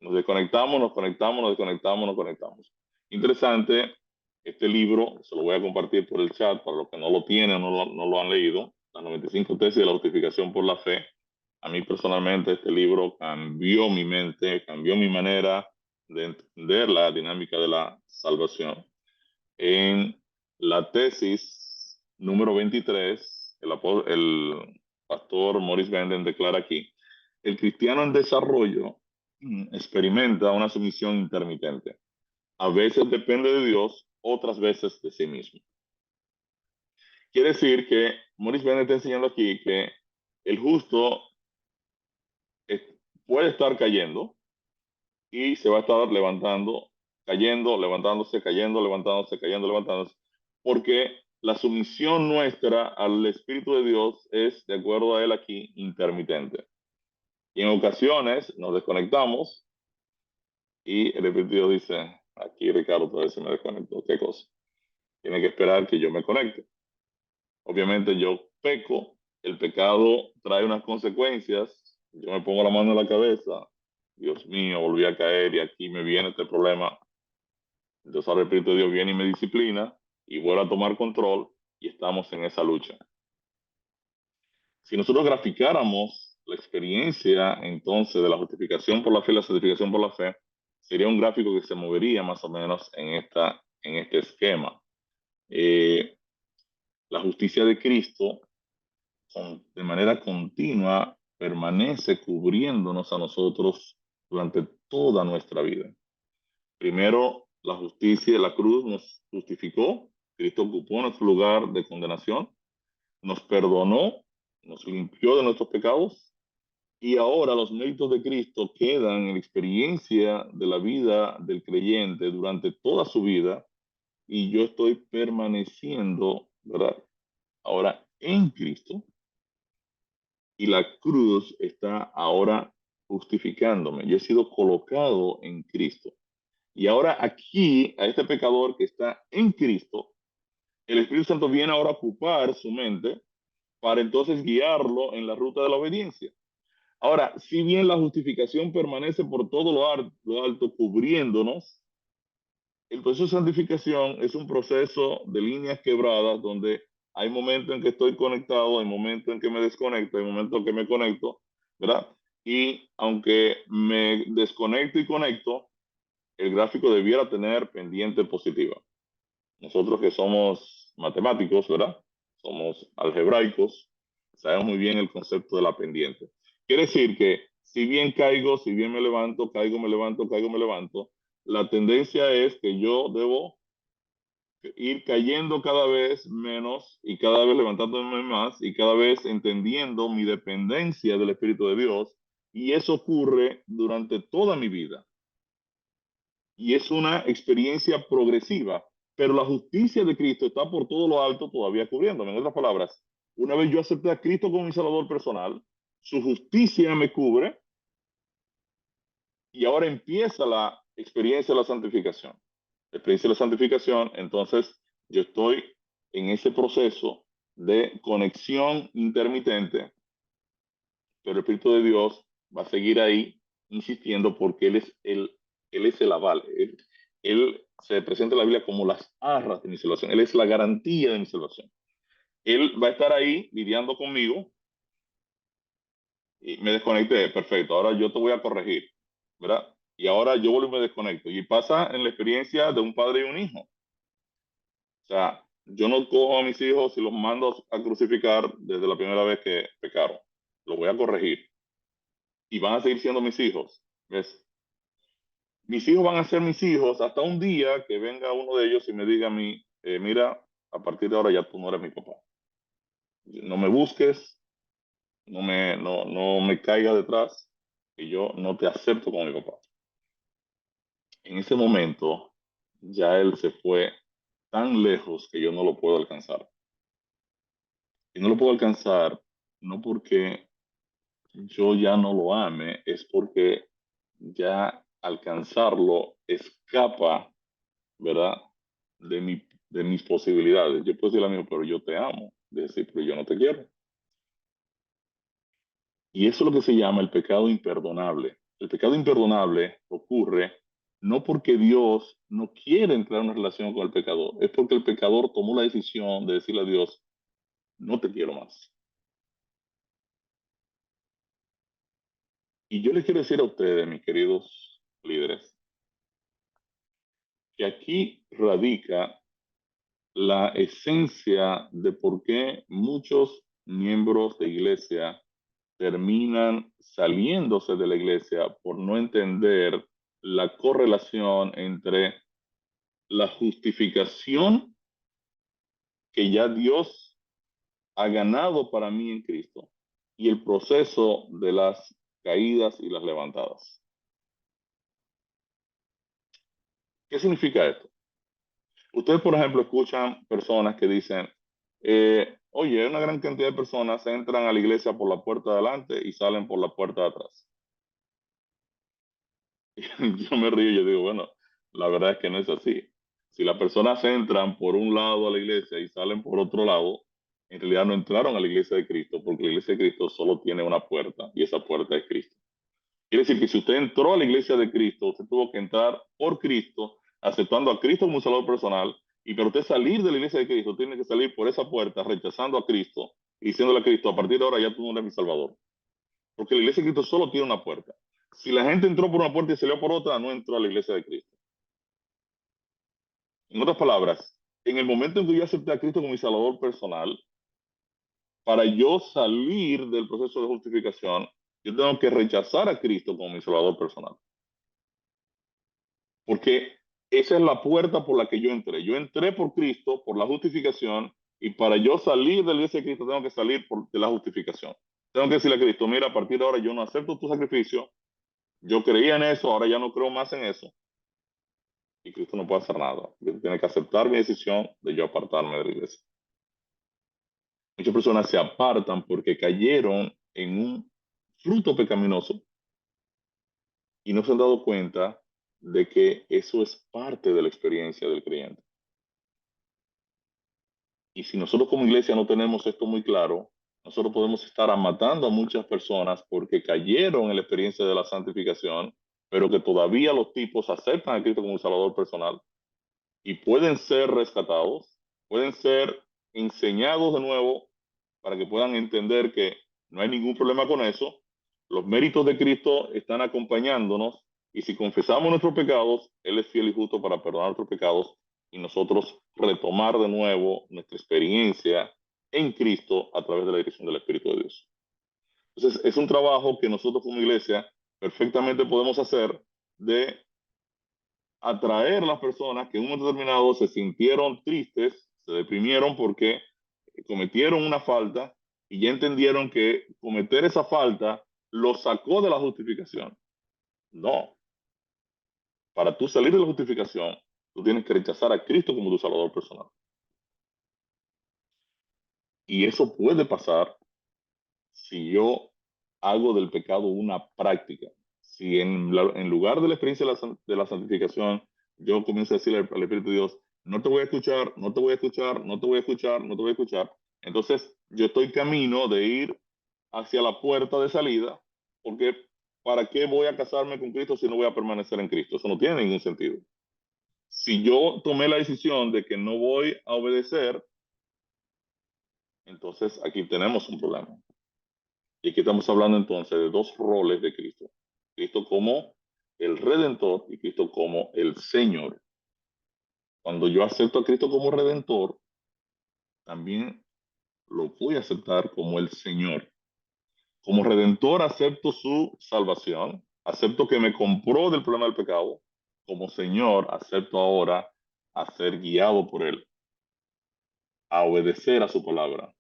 Nos desconectamos, nos conectamos, nos desconectamos, nos conectamos. Interesante, este libro se lo voy a compartir por el chat para los que no lo tienen, no lo han leído, las 95 tesis de la justificación por la fe. A mí personalmente este libro cambió mi mente, cambió mi manera de entender la dinámica de la salvación. En la tesis número 23, el pastor Maurice Benden declara aquí, el cristiano en desarrollo experimenta una sumisión intermitente. A veces depende de Dios, otras veces de sí mismo. Quiere decir que Maurice Benden está enseñando aquí que el justo puede estar cayendo y se va a estar levantando, cayendo, levantándose, cayendo, levantándose, cayendo, levantándose, porque la sumisión nuestra al Espíritu de Dios es, de acuerdo a él aquí, intermitente. Y en ocasiones nos desconectamos y el Espíritu de Dios dice, aquí Ricardo todavía se me desconectó, ¿qué cosa? Tiene que esperar que yo me conecte. Obviamente yo peco, el pecado trae unas consecuencias, yo me pongo la mano en la cabeza, Dios mío, volví a caer y aquí me viene este problema. Entonces ahora el Espíritu de Dios viene y me disciplina y vuelve a tomar control y estamos en esa lucha. Si nosotros graficáramos la experiencia entonces de la justificación por la fe y la santificación por la fe, sería un gráfico que se movería más o menos en este esquema. Eh, la justicia de Cristo de manera continua permanece cubriéndonos a nosotros durante toda nuestra vida. Primero, la justicia de la cruz nos justificó, Cristo ocupó nuestro lugar de condenación, nos perdonó, nos limpió de nuestros pecados y ahora los méritos de Cristo quedan en la experiencia de la vida del creyente durante toda su vida y yo estoy permaneciendo, ¿verdad? Ahora en Cristo y la cruz está ahora justificándome. Yo he sido colocado en Cristo. Y ahora aquí, a este pecador que está en Cristo, el Espíritu Santo viene ahora a ocupar su mente para entonces guiarlo en la ruta de la obediencia. Ahora, si bien la justificación permanece por todo lo alto cubriéndonos, el proceso de santificación es un proceso de líneas quebradas donde hay momentos en que estoy conectado, hay momentos en que me desconecto, hay momentos en que me conecto, ¿verdad? Y aunque me desconecto y conecto, el gráfico debiera tener pendiente positiva. Nosotros que somos matemáticos, ¿verdad? Somos algebraicos, sabemos muy bien el concepto de la pendiente. Quiere decir que si bien caigo, si bien me levanto, caigo, me levanto, caigo, me levanto, la tendencia es que yo debo ir cayendo cada vez menos y cada vez levantándome más y cada vez entendiendo mi dependencia del Espíritu de Dios. Y eso ocurre durante toda mi vida. Y es una experiencia progresiva, pero la justicia de Cristo está por todo lo alto todavía cubriéndome. En otras palabras, una vez yo acepté a Cristo como mi Salvador personal, su justicia me cubre y ahora empieza la experiencia de la santificación. La experiencia de la santificación, entonces yo estoy en ese proceso de conexión intermitente, pero el Espíritu de Dios va a seguir ahí insistiendo porque él es el aval. Él se presenta en la Biblia como las arras de mi salvación. Él es la garantía de mi salvación. Él va a estar ahí lidiando conmigo y me desconecté. Perfecto. Ahora yo te voy a corregir, ¿verdad? Y ahora yo vuelvo y me desconecto. Y pasa en la experiencia de un padre y un hijo. O sea, yo no cojo a mis hijos y los mando a crucificar desde la primera vez que pecaron. Los voy a corregir. Y van a seguir siendo mis hijos. ¿Ves? Mis hijos van a ser mis hijos hasta un día que venga uno de ellos y me diga a mí, mira, a partir de ahora ya tú no eres mi papá. No me busques, no me caiga detrás, y yo no te acepto como mi papá. En ese momento, ya él se fue tan lejos que yo no lo puedo alcanzar. Y no lo puedo alcanzar no porque yo ya no lo ame, es porque ya alcanzarlo escapa, ¿verdad? De mis posibilidades. Yo puedo decirle a mi hijo, pero yo te amo. Decir, pero yo no te quiero. Y eso es lo que se llama el pecado imperdonable. El pecado imperdonable ocurre no porque Dios no quiere entrar en una relación con el pecador, es porque el pecador tomó la decisión de decirle a Dios, no te quiero más. Y yo les quiero decir a ustedes, mis queridos líderes, que aquí radica la esencia de por qué muchos miembros de iglesia terminan saliéndose de la iglesia por no entender la correlación entre la justificación que ya Dios ha ganado para mí en Cristo y el proceso de las caídas y las levantadas. ¿Qué significa esto? Ustedes, por ejemplo, escuchan personas que dicen, oye, una gran cantidad de personas entran a la iglesia por la puerta de adelante y salen por la puerta de atrás. Yo me río y yo digo, bueno, la verdad es que no es así. Si las personas entran por un lado a la iglesia y salen por otro lado, en realidad no entraron a la iglesia de Cristo, porque la iglesia de Cristo solo tiene una puerta y esa puerta es Cristo. Quiere decir que si usted entró a la iglesia de Cristo, usted tuvo que entrar por Cristo, aceptando a Cristo como un salvador personal, y para usted salir de la iglesia de Cristo, tiene que salir por esa puerta, rechazando a Cristo y diciéndole a Cristo, a partir de ahora ya tú no eres mi salvador. Porque la iglesia de Cristo solo tiene una puerta. Si la gente entró por una puerta y salió por otra, no entró a la iglesia de Cristo. En otras palabras, en el momento en que yo acepté a Cristo como mi salvador personal, para yo salir del proceso de justificación, yo tengo que rechazar a Cristo como mi salvador personal. Porque esa es la puerta por la que yo entré. Yo entré por Cristo, por la justificación, y para yo salir de la iglesia de Cristo tengo que salir de la justificación. Tengo que decirle a Cristo, mira, a partir de ahora yo no acepto tu sacrificio, yo creía en eso, ahora ya no creo más en eso. Y Cristo no puede hacer nada. Cristo tiene que aceptar mi decisión de yo apartarme de la iglesia. Muchas personas se apartan porque cayeron en un fruto pecaminoso y no se han dado cuenta de que eso es parte de la experiencia del creyente. Y si nosotros como iglesia no tenemos esto muy claro, nosotros podemos estar matando a muchas personas porque cayeron en la experiencia de la santificación, pero que todavía los tipos aceptan a Cristo como un salvador personal y pueden ser rescatados, pueden ser enseñados de nuevo para que puedan entender que no hay ningún problema con eso. Los méritos de Cristo están acompañándonos y si confesamos nuestros pecados, Él es fiel y justo para perdonar nuestros pecados y nosotros retomar de nuevo nuestra experiencia en Cristo a través de la dirección del Espíritu de Dios. Entonces, es un trabajo que nosotros como iglesia perfectamente podemos hacer de atraer a las personas que en un momento determinado se sintieron tristes, se deprimieron porque cometieron una falta y ya entendieron que cometer esa falta los sacó de la justificación. No, para tú salir de la justificación, tú tienes que rechazar a Cristo como tu Salvador personal. Y eso puede pasar si yo hago del pecado una práctica. Si en lugar de la experiencia de la santificación, yo comienzo a decirle al Espíritu de Dios, no te voy a escuchar, no te voy a escuchar, no te voy a escuchar, no te voy a escuchar. Entonces yo estoy camino de ir hacia la puerta de salida, porque ¿para qué voy a casarme con Cristo si no voy a permanecer en Cristo? Eso no tiene ningún sentido. Si yo tomé la decisión de que no voy a obedecer, entonces aquí tenemos un problema. Y aquí estamos hablando entonces de dos roles de Cristo. Cristo como el Redentor y Cristo como el Señor. Cuando yo acepto a Cristo como Redentor, también lo voy a aceptar como el Señor. Como Redentor acepto su salvación, acepto que me compró del problema del pecado. Como Señor acepto ahora a ser guiado por Él, a obedecer a su palabra,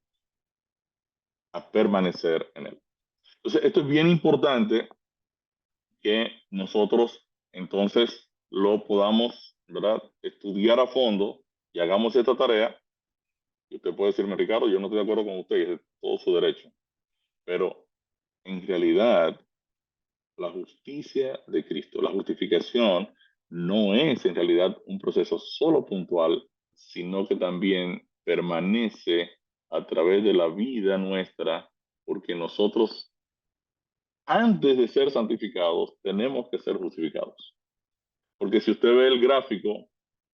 a permanecer en Él. Entonces, esto es bien importante que nosotros entonces lo podamos, ¿verdad?, estudiar a fondo y hagamos esta tarea. Y usted puede decirme, Ricardo, yo no estoy de acuerdo con usted, es todo su derecho. Pero en realidad, la justicia de Cristo, la justificación, no es en realidad un proceso solo puntual, sino que también permanece a través de la vida nuestra, porque nosotros, antes de ser santificados, tenemos que ser justificados. Porque si usted ve el gráfico, o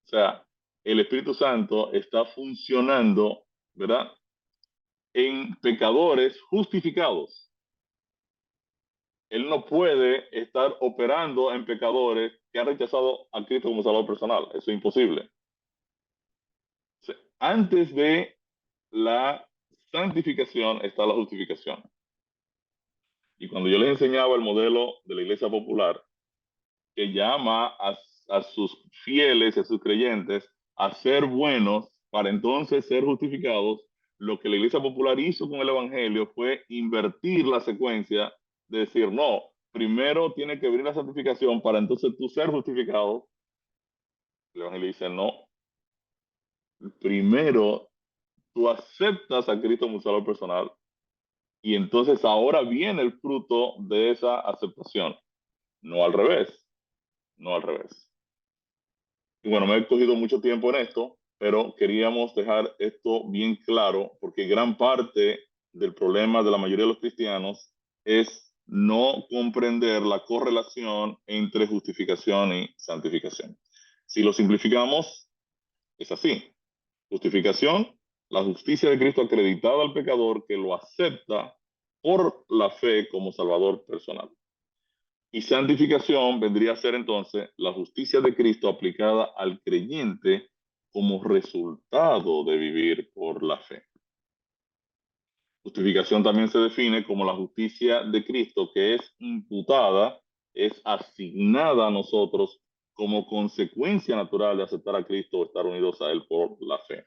sea, el Espíritu Santo está funcionando, ¿verdad?, en pecadores justificados. Él no puede estar operando en pecadores que han rechazado a Cristo como Salvador personal. Eso es imposible. O sea, antes de la santificación está la justificación. Y cuando yo les enseñaba el modelo de la iglesia popular, que llama a sus fieles, a sus creyentes, a ser buenos para entonces ser justificados, lo que la iglesia popular hizo con el evangelio fue invertir la secuencia de decir, no, primero tiene que venir la santificación para entonces tú ser justificado. El evangelio dice, no, primero tú aceptas a Cristo como Salvador personal y entonces ahora viene el fruto de esa aceptación, no al revés, no al revés. Y bueno, me he cogido mucho tiempo en esto, pero queríamos dejar esto bien claro porque gran parte del problema de la mayoría de los cristianos es no comprender la correlación entre justificación y santificación. Si lo simplificamos, es así. Justificación, la justicia de Cristo acreditada al pecador que lo acepta por la fe como salvador personal. Y santificación vendría a ser entonces la justicia de Cristo aplicada al creyente como resultado de vivir por la fe. Justificación también se define como la justicia de Cristo que es imputada, es asignada a nosotros como consecuencia natural de aceptar a Cristo o estar unidos a Él por la fe.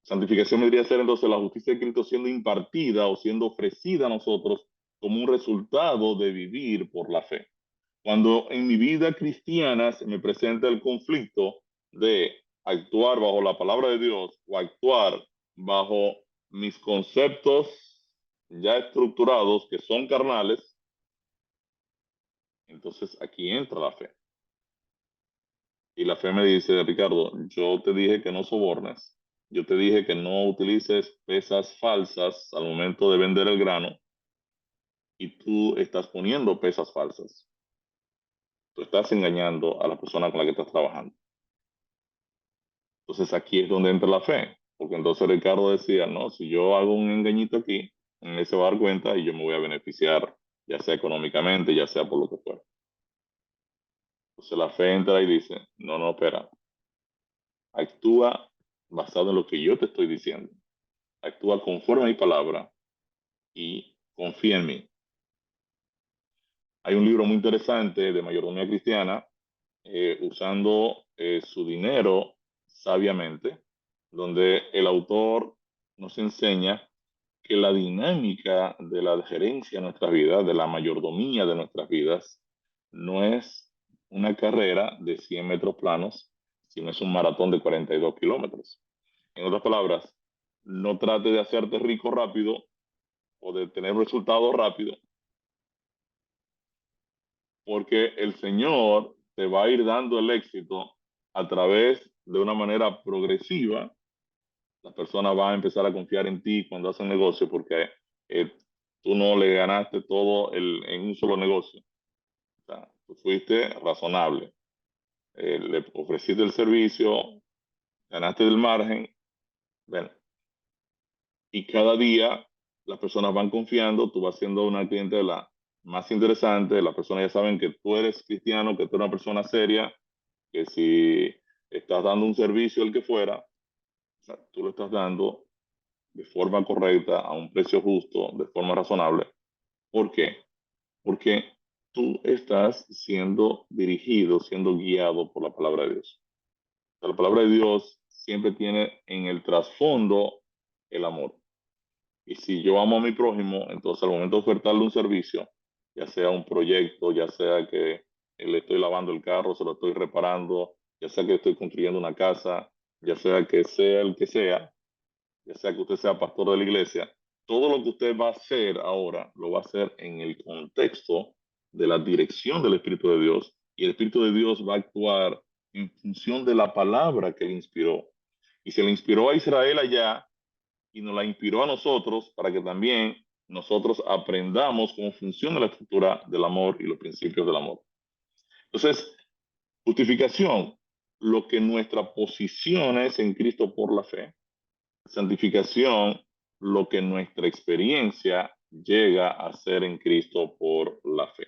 Santificación vendría a ser entonces la justicia de Cristo siendo impartida o siendo ofrecida a nosotros como un resultado de vivir por la fe. Cuando en mi vida cristiana se me presenta el conflicto de actuar bajo la palabra de Dios o actuar bajo mis conceptos ya estructurados que son carnales, entonces aquí entra la fe. Y la fe me dice, Ricardo, yo te dije que no sobornes, yo te dije que no utilices pesas falsas al momento de vender el grano y tú estás poniendo pesas falsas. Tú estás engañando a la persona con la que estás trabajando. Entonces aquí es donde entra la fe, porque entonces Ricardo decía, no, si yo hago un engañito aquí, él se va a dar cuenta y yo me voy a beneficiar, ya sea económicamente, ya sea por lo que fuera. Entonces la fe entra y dice, no, no, espera, Actúa basado en lo que yo te estoy diciendo. Actúa conforme a mi palabra y confía en mí. Hay un libro muy interesante de mayordomía cristiana, usando su dinero sabiamente, donde el autor nos enseña que la dinámica de la gerencia de nuestras vidas, de la mayordomía de nuestras vidas, no es una carrera de 100 metros planos, sino es un maratón de 42 kilómetros. En otras palabras, no trate de hacerte rico rápido o de tener resultados rápido, porque el Señor te va a ir dando el éxito a través de una manera progresiva. Las personas van a empezar a confiar en ti cuando hacen negocio porque eh, tú no le ganaste todo en un solo negocio. O sea, tú fuiste razonable, le ofreciste el servicio, ganaste del margen, bueno, y cada día las personas van confiando, tú vas siendo una clientela más interesante, las personas ya saben que tú eres cristiano, que tú eres una persona seria, que si estás dando un servicio el que fuera, o sea, tú lo estás dando de forma correcta, a un precio justo, de forma razonable. ¿Por qué? Porque tú estás siendo dirigido, siendo guiado por la palabra de Dios. La palabra de Dios siempre tiene en el trasfondo el amor. Y si yo amo a mi prójimo, entonces al momento de ofertarle un servicio, ya sea un proyecto, ya sea que le estoy lavando el carro, se lo estoy reparando, ya sea que estoy construyendo una casa, ya sea el que sea, ya sea que usted sea pastor de la iglesia, todo lo que usted va a hacer ahora lo va a hacer en el contexto de la dirección del Espíritu de Dios, y el Espíritu de Dios va a actuar en función de la palabra que le inspiró. Y se le inspiró a Israel allá y nos la inspiró a nosotros para que también nosotros aprendamos cómo funciona la estructura del amor y los principios del amor. Entonces, justificación, lo que nuestra posición es en Cristo por la fe. Santificación, lo que nuestra experiencia llega a ser en Cristo por la fe.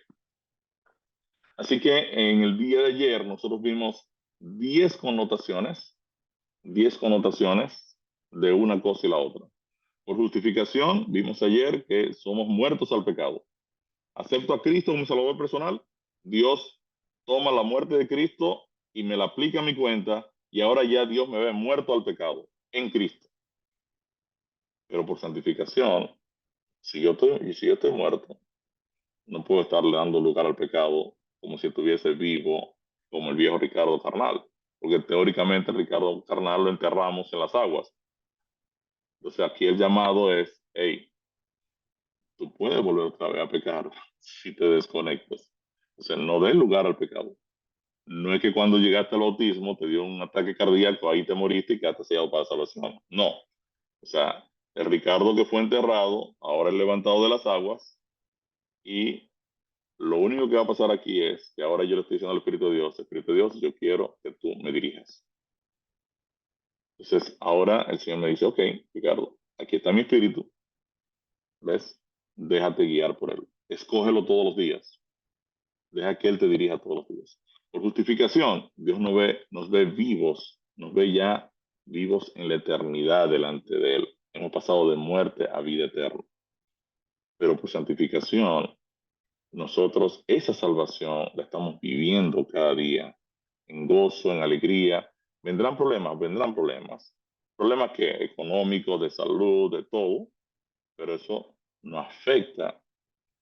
Así que en el día de ayer nosotros vimos 10 connotaciones, 10 connotaciones de una cosa y la otra. Por justificación, vimos ayer que somos muertos al pecado. Acepto a Cristo como Salvador personal. Dios toma la muerte de Cristo y me la aplica a mi cuenta, y ahora ya Dios me ve muerto al pecado en Cristo. Pero por santificación, si yo estoy muerto, no puedo estarle dando lugar al pecado como si estuviese vivo, como el viejo Ricardo carnal, porque teóricamente el Ricardo carnal lo enterramos en las aguas. Entonces aquí el llamado es, hey, tú puedes volver otra vez a pecar si te desconectas. O sea, no des lugar al pecado. No es que cuando llegaste al autismo te dio un ataque cardíaco, ahí te moriste y quedaste sellado para la salvación. No. O sea, el Ricardo que fue enterrado, ahora es levantado de las aguas, y lo único que va a pasar aquí es que ahora yo le estoy diciendo al Espíritu de Dios, Espíritu de Dios, yo quiero que tú me dirijas. Entonces, ahora el Señor me dice, ok, Ricardo, aquí está mi espíritu, ¿ves? Déjate guiar por él. Escógelo todos los días. Deja que Él te dirija todos los días. Por justificación, Dios nos ve vivos, nos ve ya vivos en la eternidad delante de Él. Hemos pasado de muerte a vida eterna. Pero por santificación, nosotros esa salvación la estamos viviendo cada día, en gozo, en alegría. Vendrán problemas, vendrán problemas. Problemas que económicos, de salud, de todo, pero eso no afecta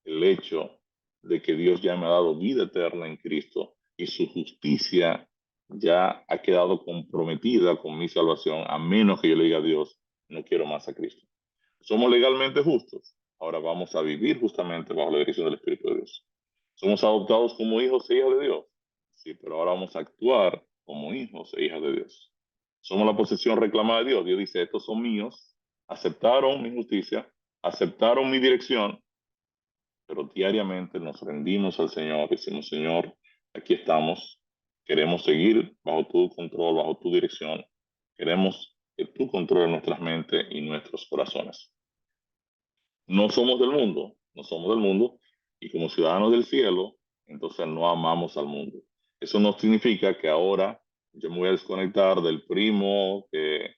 el hecho de que Dios ya me ha dado vida eterna en Cristo y su justicia ya ha quedado comprometida con mi salvación, a menos que yo le diga a Dios, no quiero más a Cristo. Somos legalmente justos, ahora vamos a vivir justamente bajo la dirección del Espíritu de Dios. Somos adoptados como hijos e hijas de Dios, sí, pero ahora vamos a actuar como hijos e hijas de Dios. Somos la posesión reclamada de Dios. Dios dice, estos son míos, aceptaron mi justicia, aceptaron mi dirección, pero diariamente nos rendimos al Señor, decimos, Señor, aquí estamos, queremos seguir bajo tu control, bajo tu dirección, queremos que tú controles nuestras mentes y nuestros corazones. No somos del mundo, no somos del mundo, y como ciudadanos del cielo, entonces no amamos al mundo. Eso no significa que ahora Yo me voy a desconectar del primo que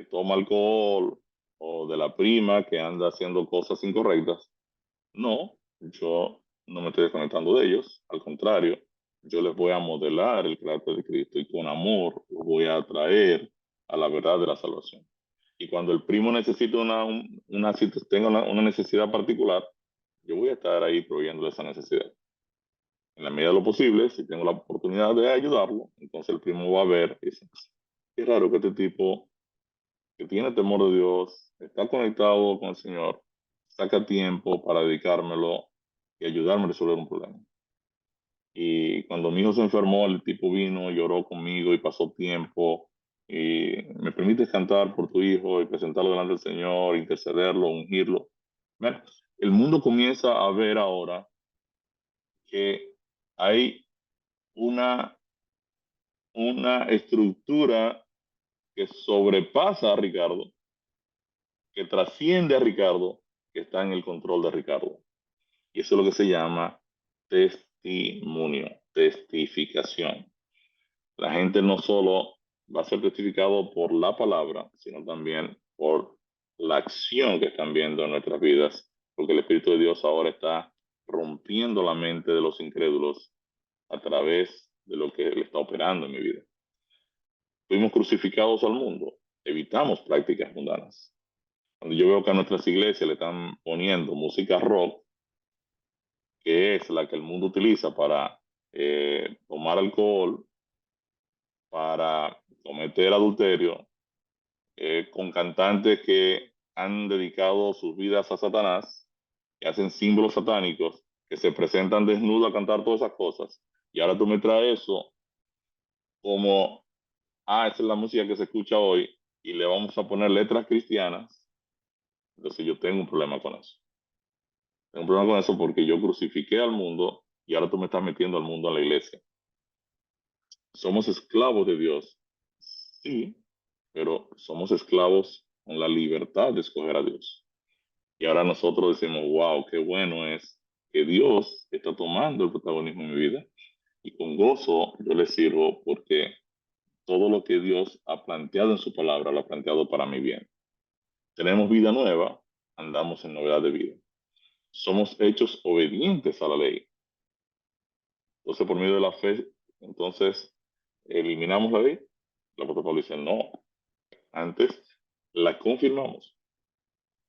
toma alcohol o de la prima que anda haciendo cosas incorrectas. No, yo no me estoy desconectando de ellos. Al contrario, yo les voy a modelar el carácter de Cristo y con amor los voy a atraer a la verdad de la salvación. Y cuando el primo necesite tenga una necesidad particular, yo voy a estar ahí proveyendo esa necesidad. En la medida de lo posible, si tengo la oportunidad de ayudarlo, entonces el primo va a ver y dice, qué raro que este tipo que tiene temor de Dios, está conectado con el Señor, saca tiempo para dedicármelo y ayudarme a resolver un problema. Y cuando mi hijo se enfermó, el tipo vino, lloró conmigo y pasó tiempo. Y me permites cantar por tu hijo y presentarlo delante del Señor, intercederlo, ungirlo. Bueno, el mundo comienza a ver ahora que hay una, una estructura que sobrepasa a Ricardo, que trasciende a Ricardo, que está en el control de Ricardo. Y eso es lo que se llama testimonio, testificación. La gente no solo va a ser testificado por la palabra, sino también por la acción que están viendo en nuestras vidas, porque el Espíritu de Dios ahora está rompiendo la mente de los incrédulos a través de lo que Él está operando en mi vida. Fuimos crucificados al mundo, evitamos prácticas mundanas. Cuando yo veo que a nuestras iglesias le están poniendo música rock, que es la que el mundo utiliza para tomar alcohol, para cometer adulterio, con cantantes que han dedicado sus vidas a Satanás, que hacen símbolos satánicos, que se presentan desnudos a cantar todas esas cosas. Y ahora tú me traes eso como, esa es la música que se escucha hoy y le vamos a poner letras cristianas. Entonces yo tengo un problema con eso. Tengo un problema con eso porque yo crucifiqué al mundo y ahora tú me estás metiendo al mundo a la iglesia. Somos esclavos de Dios, sí, pero somos esclavos con la libertad de escoger a Dios. Y ahora nosotros decimos, wow, qué bueno es que Dios está tomando el protagonismo en mi vida. Y con gozo yo le sirvo porque todo lo que Dios ha planteado en su palabra lo ha planteado para mi bien. Tenemos vida nueva, andamos en novedad de vida. Somos hechos obedientes a la ley. Entonces, por medio de la fe, entonces, eliminamos la ley. El apóstol Pablo dice, no, antes la confirmamos,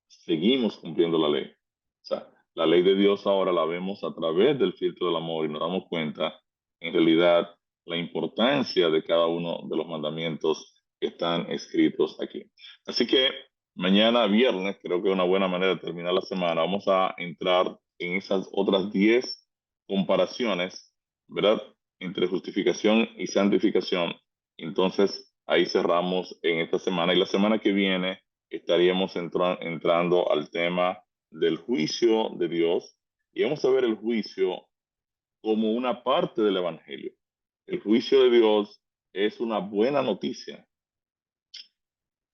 seguimos cumpliendo la ley. O sea, la ley de Dios ahora la vemos a través del filtro del amor y nos damos cuenta, en realidad, la importancia de cada uno de los mandamientos que están escritos aquí. Así que mañana viernes, creo que es una buena manera de terminar la semana, vamos a entrar en esas otras 10 comparaciones, ¿verdad? Entre justificación y santificación. Entonces, ahí cerramos en esta semana y la semana que viene estaríamos entrando al tema del juicio de Dios y vamos a ver el juicio como una parte del Evangelio. El juicio de Dios es una buena noticia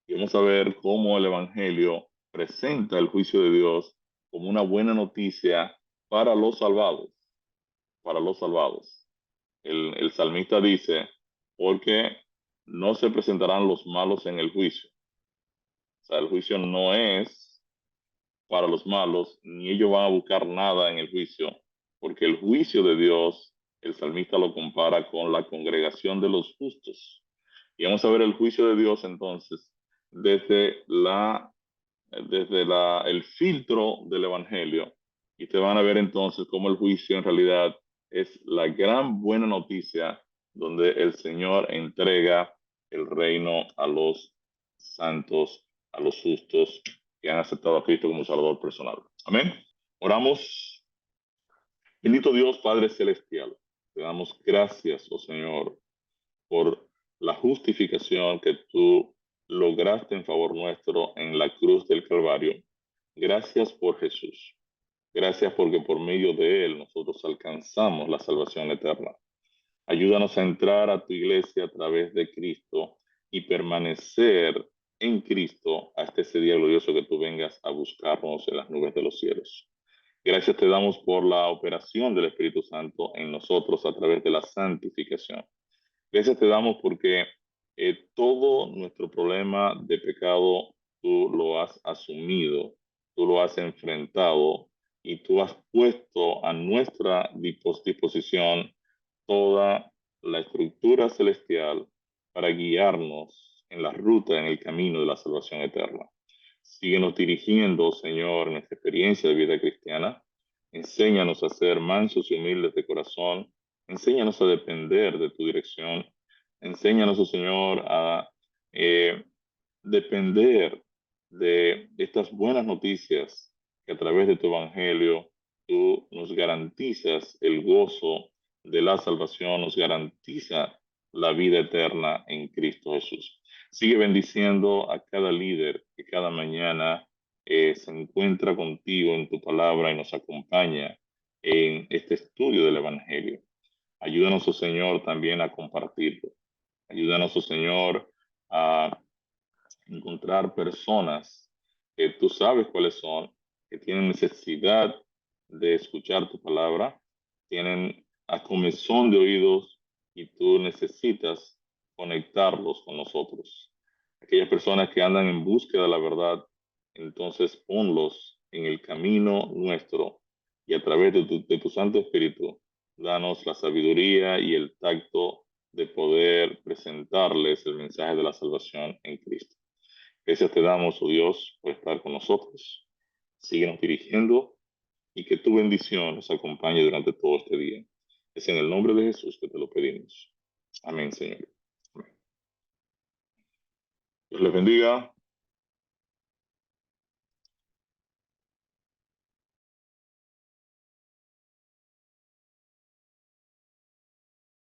y vamos a ver cómo el Evangelio presenta el juicio de Dios como una buena noticia para los salvados, para los salvados. El salmista dice, porque no se presentarán los malos en el juicio. O sea, el juicio no es para los malos, ni ellos van a buscar nada en el juicio, porque el juicio de Dios, el salmista lo compara con la congregación de los justos. Y vamos a ver el juicio de Dios entonces desde el filtro del Evangelio. Y te van a ver entonces cómo el juicio en realidad es la gran buena noticia donde el Señor entrega el reino a los santos, a los justos que han aceptado a Cristo como Salvador personal. Amén. Oramos. Bendito Dios, Padre Celestial, te damos gracias, oh Señor, por la justificación que tú lograste en favor nuestro en la cruz del Calvario. Gracias por Jesús. Gracias porque por medio de Él nosotros alcanzamos la salvación eterna. Ayúdanos a entrar a tu iglesia a través de Cristo y permanecer en Cristo hasta ese día glorioso que tú vengas a buscarnos en las nubes de los cielos. Gracias te damos por la operación del Espíritu Santo en nosotros a través de la santificación. Gracias te damos porque todo nuestro problema de pecado tú lo has asumido, tú lo has enfrentado y tú has puesto a nuestra disposición toda la estructura celestial para guiarnos en la ruta, en el camino de la salvación eterna. Síguenos dirigiendo, Señor, en esta experiencia de vida cristiana. Enséñanos a ser mansos y humildes de corazón. Enséñanos a depender de tu dirección. Enséñanos, oh Señor, a eh, depender de estas buenas noticias que a través de tu evangelio tú nos garantizas el gozo de la salvación, nos garantiza la vida eterna en Cristo Jesús. Sigue bendiciendo a cada líder que cada mañana se encuentra contigo en tu palabra y nos acompaña en este estudio del Evangelio. Ayúdanos, oh Señor, también a compartirlo. Ayúdanos, oh Señor, a encontrar personas que tú sabes cuáles son, que tienen necesidad de escuchar tu palabra, tienen a comezón de oídos y tú necesitas conectarlos con nosotros. Aquellas personas que andan en búsqueda de la verdad, entonces ponlos en el camino nuestro y a través de tu Santo Espíritu, danos la sabiduría y el tacto de poder presentarles el mensaje de la salvación en Cristo. Gracias te damos, oh Dios, por estar con nosotros. Síguenos dirigiendo y que tu bendición nos acompañe durante todo este día. Es en el nombre de Jesús que te lo pedimos. Amén, Señor. Amén. Dios les bendiga.